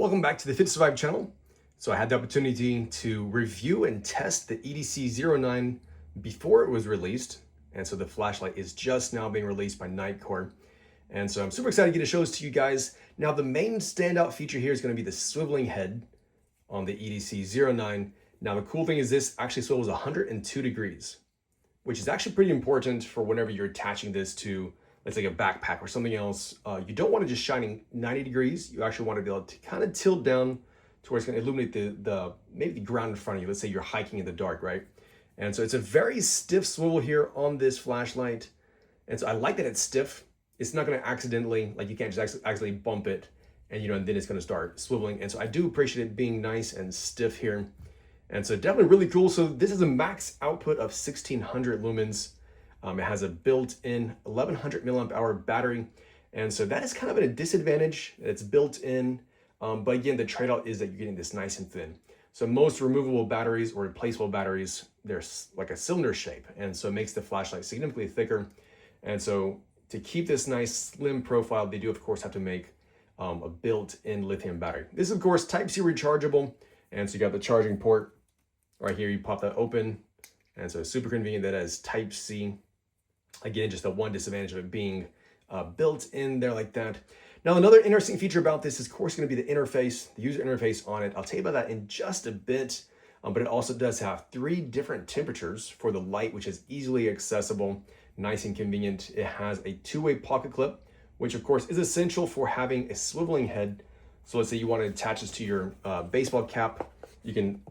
Welcome back to the Fit to Survive channel. So I had the opportunity to review and test the EDC-09 before it was released. And so the flashlight is just now being released by Nitecore. And so I'm super excited to get to show this to you guys. Now the main standout feature here is going to be the swiveling head on the EDC-09. Now the cool thing is this actually swivels 102 degrees, which is actually pretty important for whenever you're attaching this to, let's say, a backpack or something else. You don't want it just shining 90 degrees. You actually want to be able to kind of tilt down to where it's going to illuminate maybe the ground in front of you. Let's say you're hiking in the dark, right? And so it's a very stiff swivel here on this flashlight. And so I like that it's stiff. It's not going to accidentally, like you can't just accidentally bump it and and then it's going to start swiveling. And so I do appreciate it being nice and stiff here. And so definitely really cool. So this is a max output of 1600 lumens. It has a built-in 1100 milliamp hour battery. And so that is kind of a disadvantage. It's built in, but again, the trade-off is that you're getting this nice and thin. So most removable batteries or replaceable batteries, they're like a cylinder shape. And so it makes the flashlight significantly thicker. And so to keep this nice slim profile, they do of course have to make a built-in lithium battery. This is of course Type-C rechargeable. And so you got the charging port right here. You pop that open. And so it's super convenient that it has Type-C. Again, just the one disadvantage of it being built in there like that. Now, another interesting feature about this is, of course, going to be the interface, the user interface on it. I'll tell you about that in just a bit, but it also does have 3 different temperatures for the light, which is easily accessible, nice and convenient. It has a 2-way pocket clip, which of course is essential for having a swiveling head. So let's say you want to attach this to your baseball cap. You can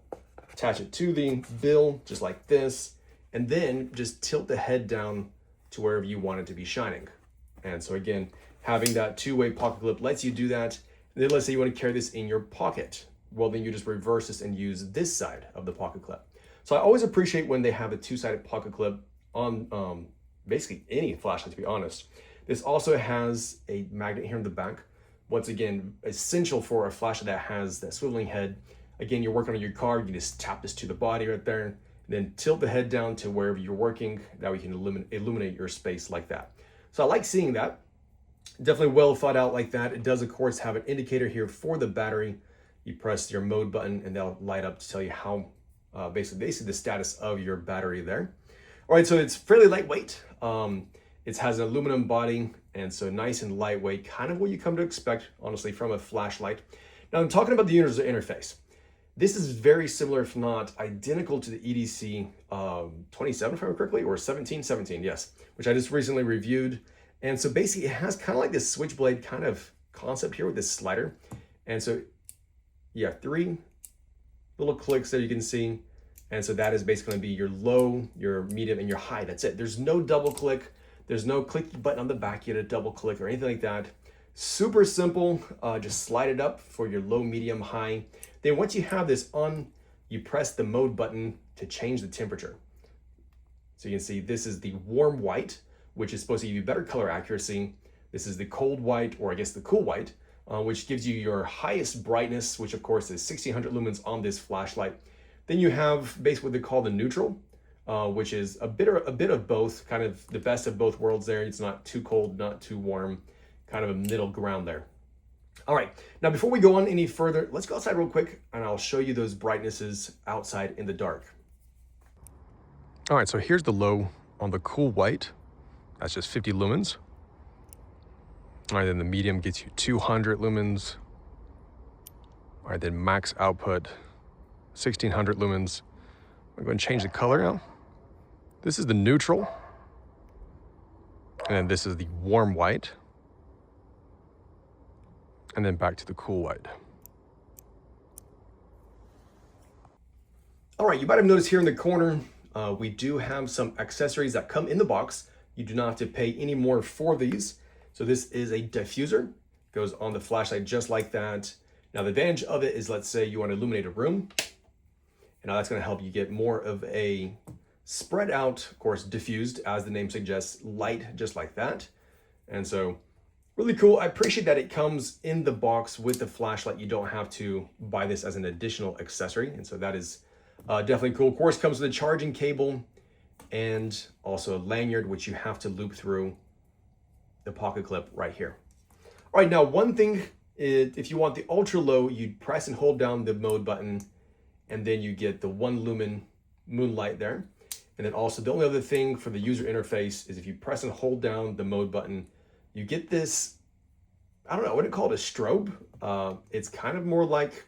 attach it to the bill just like this, and then just tilt the head down to wherever you want it to be shining. And so again, having that 2-way pocket clip lets you do that. And then let's say you want to carry this in your pocket. Well, then you just reverse this and use this side of the pocket clip. So I always appreciate when they have a 2-sided pocket clip on basically any flashlight, to be honest. This also has a magnet here in the back. Once again, essential for a flashlight that has that swiveling head. Again, you're working on your car, you just tap this to the body right there, then tilt the head down to wherever you're working. That we can illuminate your space like that. So I like seeing that. Definitely well thought out like that. It does, of course, have an indicator here for the battery. You press your mode button and that'll light up to tell you how, basically the status of your battery there. All right, so it's fairly lightweight. It has an aluminum body, and so nice and lightweight, kind of what you come to expect, honestly, from a flashlight. Now I'm talking about the user interface. This is very similar, if not identical, to the EDC 27, if I remember correctly, or 17, yes, which I just recently reviewed. And so basically it has kind of like this switchblade kind of concept here with this slider. And so you have 3 little clicks that you can see. And so that is basically going to be your low, your medium, and your high. That's it. There's no double click. There's no click button on the back. You had a double click or anything like that. Super simple. Just slide it up for your low, medium, high. Then once you have this on, you press the mode button to change the temperature. So you can see this is the warm white, which is supposed to give you better color accuracy. This is the cold white, or I guess the cool white, which gives you your highest brightness, which of course is 1600 lumens on this flashlight. Then you have basically what they call the neutral, which is a bit of both, kind of the best of both worlds there. It's not too cold, not too warm, kind of a middle ground there. All right, now before we go on any further, let's go outside real quick and I'll show you those brightnesses outside in the dark. All right, so here's the low on the cool white. That's just 50 lumens. All right, then the medium gets you 200 lumens. All right, then max output, 1600 lumens. I'm going to change the color now. This is the neutral. And then this is the warm white. And then back to the cool white. All right, you might have noticed here in the corner, we do have some accessories that come in the box. You do not have to pay any more for these. So this is a diffuser, goes on the flashlight just like that. Now the advantage of it is, let's say you want to illuminate a room. And now that's going to help you get more of a spread out, of course, diffused, as the name suggests, light just like that. And so really cool. I appreciate that it comes in the box with the flashlight. You don't have to buy this as an additional accessory. And so that is definitely cool. Of course, comes with a charging cable and also a lanyard, which you have to loop through the pocket clip right here. All right, now one thing If you want the ultra low, you'd press and hold down the mode button, and then you get the 1 lumen moonlight there. And then also the only other thing for the user interface is if you press and hold down the mode button, you get this, I don't know, I wouldn't call it a strobe. It's kind of more like,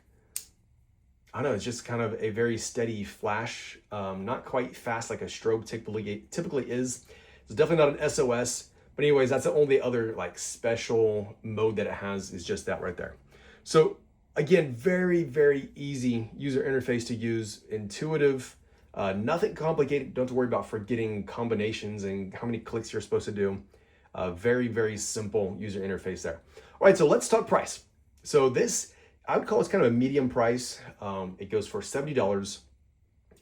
I don't know, it's just kind of a very steady flash, not quite fast like a strobe typically is. It's definitely not an SOS, but anyways, that's the only other like special mode that it has, is just that right there. So again, very, very easy user interface to use, intuitive, nothing complicated. Don't have to worry about forgetting combinations and how many clicks you're supposed to do. Very, very simple user interface there. All right, so let's talk price. So this, I would call this kind of a medium price. It goes for $70.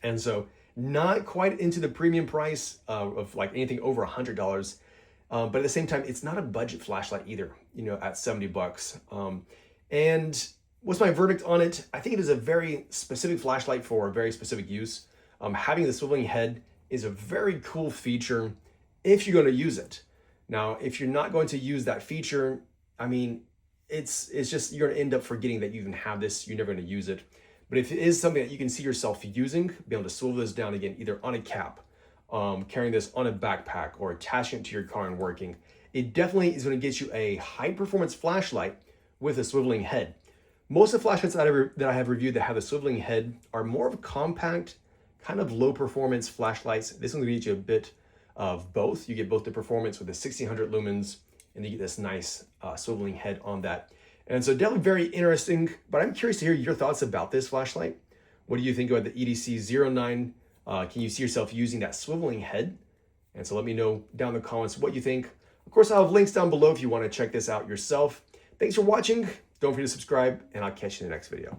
And so not quite into the premium price of like anything over $100. But at the same time, it's not a budget flashlight either, you know, at 70 bucks. And what's my verdict on it? I think it is a very specific flashlight for a very specific use. Having the swiveling head is a very cool feature if you're going to use it. Now, if you're not going to use that feature, I mean, it's just, you're going to end up forgetting that you even have this. You're never going to use it. But if it is something that you can see yourself using, be able to swivel this down again, either on a cap, carrying this on a backpack, or attaching it to your car and working, it definitely is going to get you a high performance flashlight with a swiveling head. Most of the flashlights that I have reviewed that have a swiveling head are more of a compact, kind of low performance flashlights. This one's going to get you a bit of both. You get both the performance with the 1600 lumens, and you get this nice swiveling head on that. And so definitely very interesting, but I'm curious to hear your thoughts about this flashlight. What do you think about the EDC09? Can you see yourself using that swiveling head? And so let me know down in the comments what you think. Of course, I'll have links down below if you want to check this out yourself. Thanks for watching. Don't forget to subscribe, and I'll catch you in the next video.